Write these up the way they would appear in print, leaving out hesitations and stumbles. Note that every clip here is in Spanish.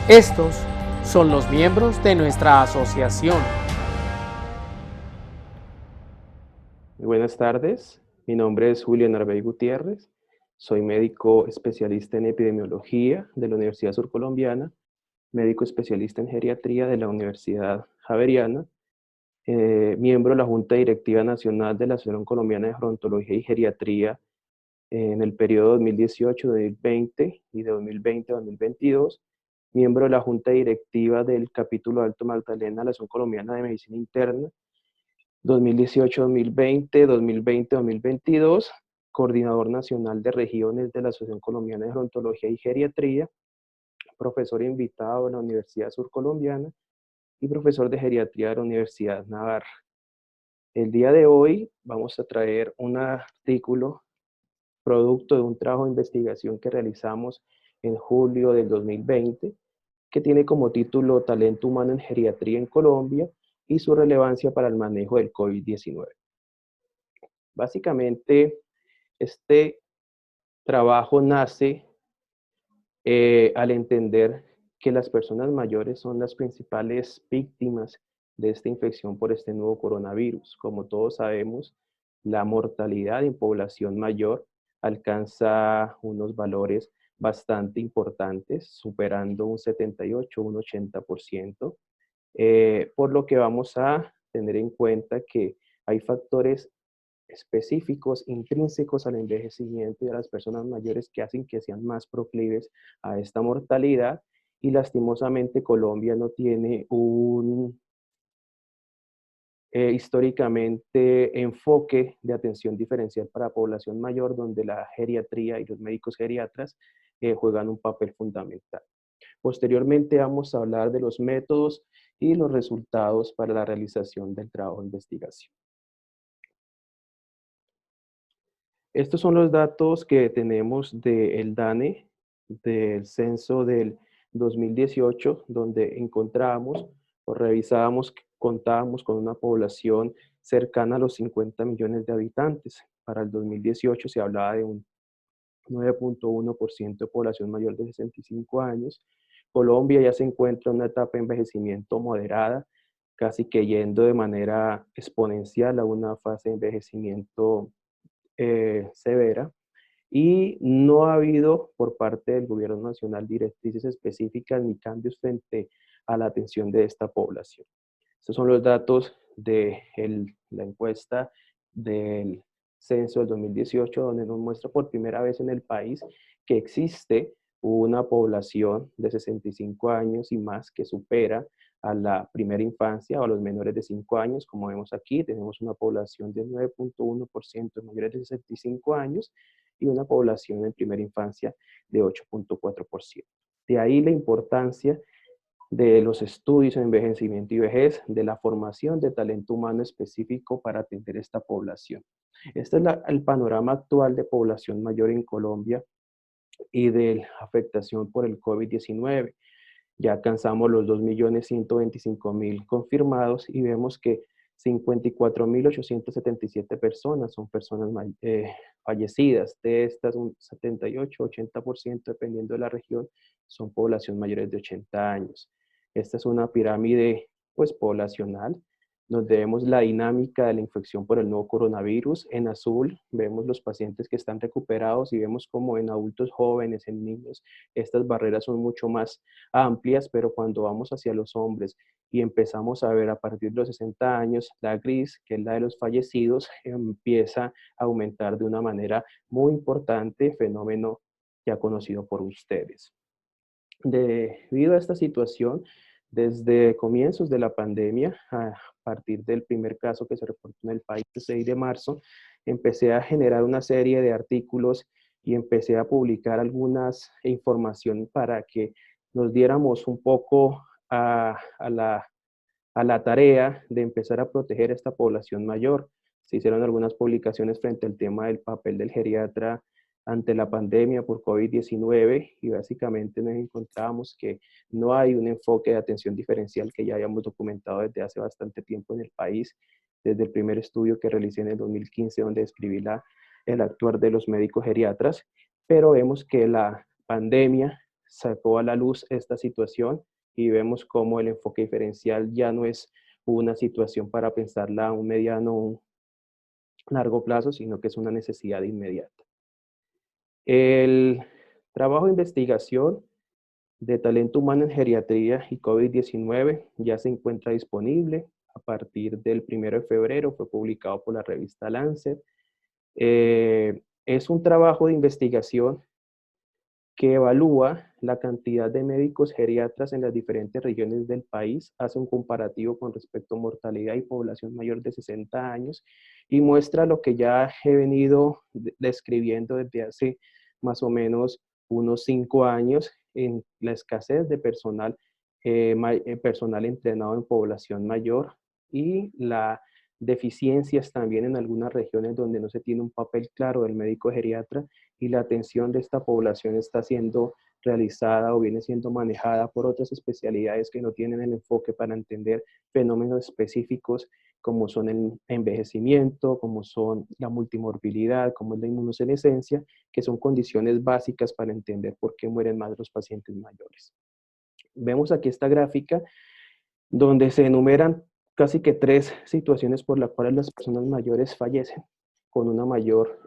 Estos son los miembros de nuestra asociación. Muy buenas tardes, mi nombre es Julio Narvey Gutiérrez, soy médico especialista en epidemiología de la Universidad Surcolombiana, médico especialista en geriatría de la Universidad Javeriana, miembro de la Junta Directiva Nacional de la Asociación Colombiana de Gerontología y Geriatría en el periodo 2018-2020 y de 2020-2022, miembro de la Junta Directiva del capítulo Alto Magdalena de la Asociación Colombiana de Medicina Interna, 2018-2020, 2020-2022, coordinador nacional de regiones de la Asociación Colombiana de Gerontología y Geriatría, profesor invitado en la Universidad Surcolombiana y profesor de geriatría de la Universidad Navarra. El día de hoy vamos a traer un artículo producto de un trabajo de investigación que realizamos en julio del 2020, que tiene como título Talento humano en geriatría en Colombia y su relevancia para el manejo del COVID-19. Básicamente, este trabajo nace al entender que las personas mayores son las principales víctimas de esta infección por este nuevo coronavirus. Como todos sabemos, la mortalidad en población mayor alcanza unos valores bastante importantes, superando un 78, un 80%, por lo que vamos a tener en cuenta que hay factores específicos, intrínsecos al envejecimiento y a las personas mayores que hacen que sean más proclives a esta mortalidad, y lastimosamente Colombia no tiene un históricamente enfoque de atención diferencial para la población mayor, donde la geriatría y los médicos geriatras juegan un papel fundamental. Posteriormente vamos a hablar de los métodos y los resultados para la realización del trabajo de investigación. Estos son los datos que tenemos del DANE, del censo del 2018, donde encontramos o revisábamos que contábamos con una población cercana a los 50 millones de habitantes. Para el 2018 se hablaba de un 9.1% de población mayor de 65 años. Colombia ya se encuentra en una etapa de envejecimiento moderada, casi que yendo de manera exponencial a una fase de envejecimiento severa, y no ha habido por parte del gobierno nacional directrices específicas ni cambios frente a la atención de esta población. Estos son los datos de la encuesta del censo del 2018, donde nos muestra por primera vez en el país que existe una población de 65 años y más que supera a la primera infancia o a los menores de 5 años. Como vemos aquí, tenemos una población de 9.1% de mayores de 65 años y una población en primera infancia de 8.4%. De ahí la importancia de los estudios en envejecimiento y vejez, de la formación de talento humano específico para atender esta población. Este es el panorama actual de población mayor en Colombia y de la afectación por el COVID-19. Ya alcanzamos los 2.125.000 confirmados y vemos que 54.877 personas son personas fallecidas. De estas, un 78-80%, dependiendo de la región, son población mayores de 80 años. Esta es una pirámide pues, poblacional, donde vemos la dinámica de la infección por el nuevo coronavirus. En azul vemos los pacientes que están recuperados y vemos como en adultos jóvenes, en niños, estas barreras son mucho más amplias, pero cuando vamos hacia los hombres y empezamos a ver a partir de los 60 años, la gris, que es la de los fallecidos, empieza a aumentar de una manera muy importante, fenómeno ya conocido por ustedes. Debido a esta situación, desde comienzos de la pandemia, a partir del primer caso que se reportó en el país el 6 de marzo, empecé a generar una serie de artículos y empecé a publicar algunas información para que nos diéramos un poco a la tarea de empezar a proteger a esta población mayor. Se hicieron algunas publicaciones frente al tema del papel del geriatra ante la pandemia por COVID-19 y básicamente nos encontramos que no hay un enfoque de atención diferencial que ya habíamos documentado desde hace bastante tiempo en el país, desde el primer estudio que realicé en el 2015 donde describí el actuar de los médicos geriatras, pero vemos que la pandemia sacó a la luz esta situación y vemos cómo el enfoque diferencial ya no es una situación para pensarla a un mediano o un largo plazo, sino que es una necesidad inmediata. El trabajo de investigación de talento humano en geriatría y COVID-19 ya se encuentra disponible. A partir del 1 de febrero fue publicado por la revista Lancet. Es un trabajo de investigación que evalúa la cantidad de médicos geriatras en las diferentes regiones del país, hace un comparativo con respecto a mortalidad y población mayor de 60 años y muestra lo que ya he venido describiendo desde hace más o menos unos 5 años en la escasez de personal entrenado en población mayor y la deficiencias también en algunas regiones donde no se tiene un papel claro del médico geriatra y la atención de esta población está siendo realizada o viene siendo manejada por otras especialidades que no tienen el enfoque para entender fenómenos específicos como son el envejecimiento, como son la multimorbilidad, como es la inmunosenescencia, que son condiciones básicas para entender por qué mueren más los pacientes mayores. Vemos aquí esta gráfica donde se enumeran casi que 3 situaciones por las cuales las personas mayores fallecen con una mayor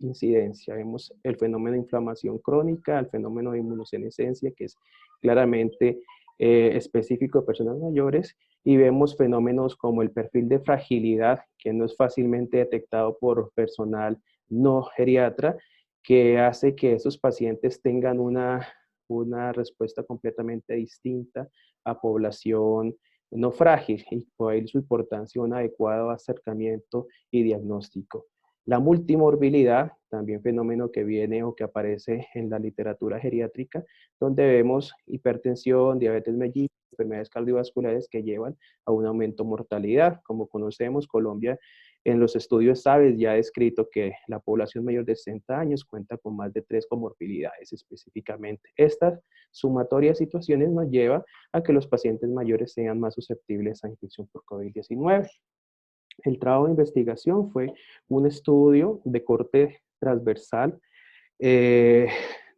incidencia. Vemos el fenómeno de inflamación crónica, el fenómeno de inmunosenescencia, que es claramente específico de personas mayores, y vemos fenómenos como el perfil de fragilidad, que no es fácilmente detectado por personal no geriatra, que hace que esos pacientes tengan una respuesta completamente distinta a población no frágil y por ahí su importancia un adecuado acercamiento y diagnóstico. La multimorbilidad, también fenómeno que viene o que aparece en la literatura geriátrica, donde vemos hipertensión, diabetes mellitus, enfermedades cardiovasculares que llevan a un aumento de mortalidad. Como conocemos, Colombia en los estudios SABES ya ha descrito que la población mayor de 60 años cuenta con más de 3 comorbilidades específicamente. Esta sumatoria de situaciones nos lleva a que los pacientes mayores sean más susceptibles a infección por COVID-19. El trabajo de investigación fue un estudio de corte transversal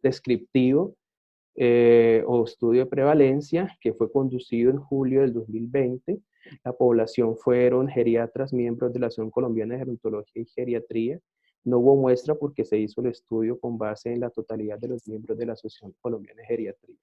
descriptivo o estudio de prevalencia que fue conducido en julio del 2020. La población fueron geriatras, miembros de la Asociación Colombiana de Gerontología y Geriatría. No hubo muestra porque se hizo el estudio con base en la totalidad de los miembros de la Asociación Colombiana de Geriatría.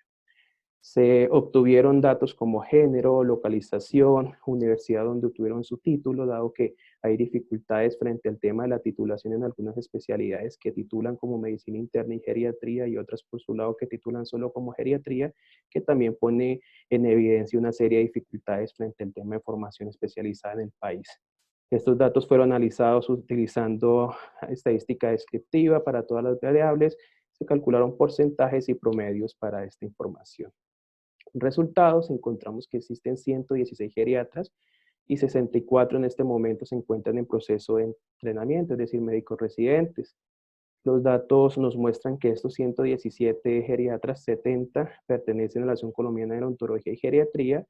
Se obtuvieron datos como género, localización, universidad donde obtuvieron su título, dado que hay dificultades frente al tema de la titulación en algunas especialidades que titulan como medicina interna y geriatría y otras por su lado que titulan solo como geriatría, que también pone en evidencia una serie de dificultades frente al tema de formación especializada en el país. Estos datos fueron analizados utilizando estadística descriptiva para todas las variables, se calcularon porcentajes y promedios para esta información. Resultados, encontramos que existen 116 geriatras y 64 en este momento se encuentran en proceso de entrenamiento, es decir, médicos residentes. Los datos nos muestran que estos 117 geriatras, 70 pertenecen a la Asociación Colombiana de Gerontología y Geriatría,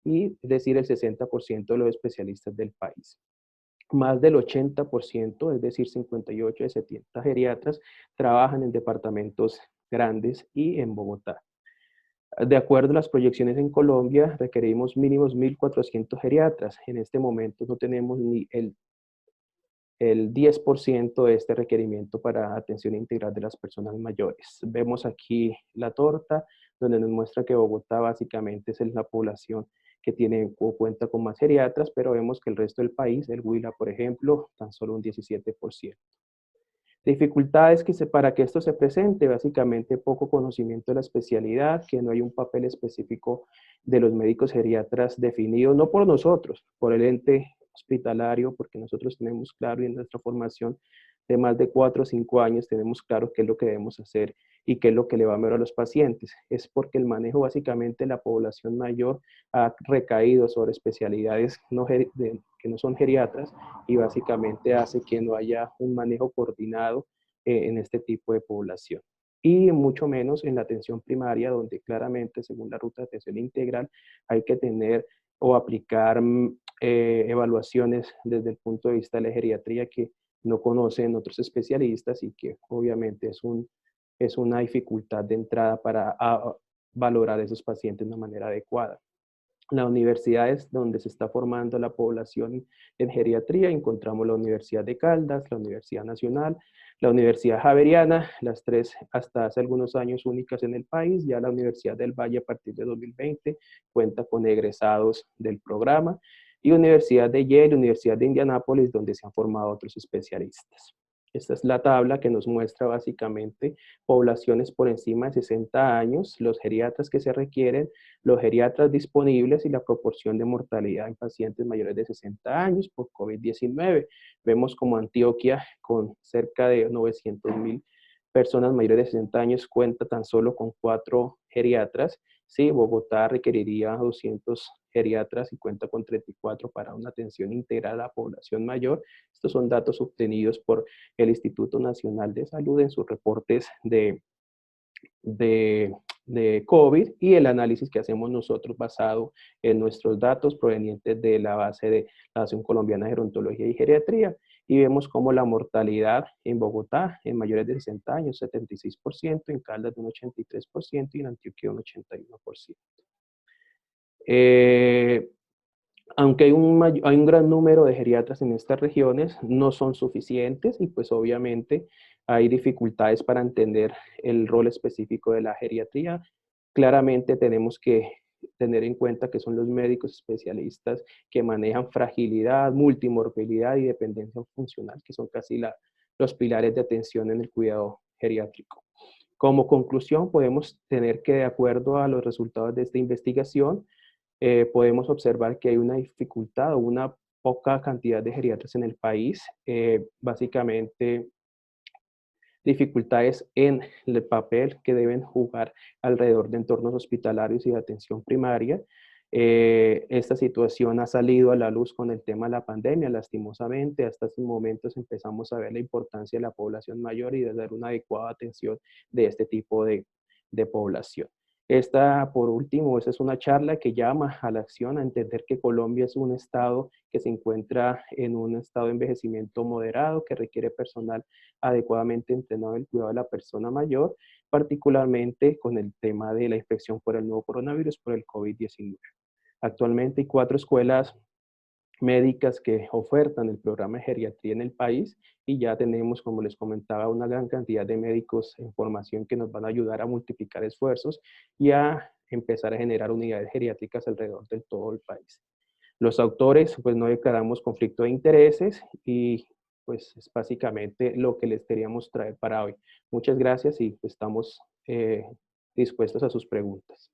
y es decir, el 60% de los especialistas del país. Más del 80%, es decir, 58 de 70 geriatras, trabajan en departamentos grandes y en Bogotá. De acuerdo a las proyecciones en Colombia, requerimos mínimos 1.400 geriatras. En este momento no tenemos ni el 10% de este requerimiento para atención integral de las personas mayores. Vemos aquí la torta, donde nos muestra que Bogotá básicamente es la población que tiene o cuenta con más geriatras, pero vemos que el resto del país, el Huila, por ejemplo, tan solo un 17%. Dificultades para que esto se presente, básicamente poco conocimiento de la especialidad, que no hay un papel específico de los médicos geriatras definido, no por nosotros, por el ente hospitalario, porque nosotros tenemos claro y en nuestra formación de más de 4 o 5 años tenemos claro qué es lo que debemos hacer y qué es lo que le va a mejorar a los pacientes. Es porque el manejo básicamente de la población mayor ha recaído sobre especialidades que no son geriatras y básicamente hace que no haya un manejo coordinado en este tipo de población. Y mucho menos en la atención primaria, donde claramente, según la ruta de atención integral, hay que tener o aplicar evaluaciones desde el punto de vista de la geriatría que no conocen otros especialistas y que obviamente es un es una dificultad de entrada para valorar a esos pacientes de una manera adecuada. Las universidades donde se está formando la población en geriatría, encontramos la Universidad de Caldas, la Universidad Nacional, la Universidad Javeriana, las tres hasta hace algunos años únicas en el país. Ya la Universidad del Valle a partir de 2020 cuenta con egresados del programa, y Universidad de Yale, Universidad de Indianápolis, donde se han formado otros especialistas. Esta es la tabla que nos muestra básicamente poblaciones por encima de 60 años, los geriatras que se requieren, los geriatras disponibles y la proporción de mortalidad en pacientes mayores de 60 años por COVID-19. Vemos como Antioquia, con cerca de 900.000 personas mayores de 60 años, cuenta tan solo con 4 geriatras. Sí, Bogotá requeriría 200 geriatras y cuenta con 34 para una atención integral a la población mayor. Estos son datos obtenidos por el Instituto Nacional de Salud en sus reportes de, de COVID, y el análisis que hacemos nosotros basado en nuestros datos provenientes de la base de la Asociación Colombiana de Gerontología y Geriatría, y vemos como la mortalidad en Bogotá en mayores de 60 años, 76%, en Caldas de un 83% y en Antioquia un 81%. Aunque hay un gran número de geriatras en estas regiones, no son suficientes, y pues obviamente hay dificultades para entender el rol específico de la geriatría. Claramente tenemos que tener en cuenta que son los médicos especialistas que manejan fragilidad, multimorbilidad y dependencia funcional, que son casi los pilares de atención en el cuidado geriátrico. Como conclusión, podemos tener que, de acuerdo a los resultados de esta investigación, podemos observar que hay una dificultad o una poca cantidad de geriatras en el país, básicamente dificultades en el papel que deben jugar alrededor de entornos hospitalarios y de atención primaria. Esta situación ha salido a la luz con el tema de la pandemia, lastimosamente. Hasta estos momentos empezamos a ver la importancia de la población mayor y de dar una adecuada atención de este tipo de población. Esta, por último, esa es una charla que llama a la acción, a entender que Colombia es un estado que se encuentra en un estado de envejecimiento moderado, que requiere personal adecuadamente entrenado en el cuidado de la persona mayor, particularmente con el tema de la infección por el nuevo coronavirus, por el COVID-19. Actualmente hay 4 escuelas médicas que ofertan el programa de geriatría en el país, y ya tenemos, como les comentaba, una gran cantidad de médicos en formación que nos van a ayudar a multiplicar esfuerzos y a empezar a generar unidades geriátricas alrededor de todo el país. Los autores, pues no declaramos conflicto de intereses, y pues es básicamente lo que les queríamos traer para hoy. Muchas gracias, y pues, estamos dispuestos a sus preguntas.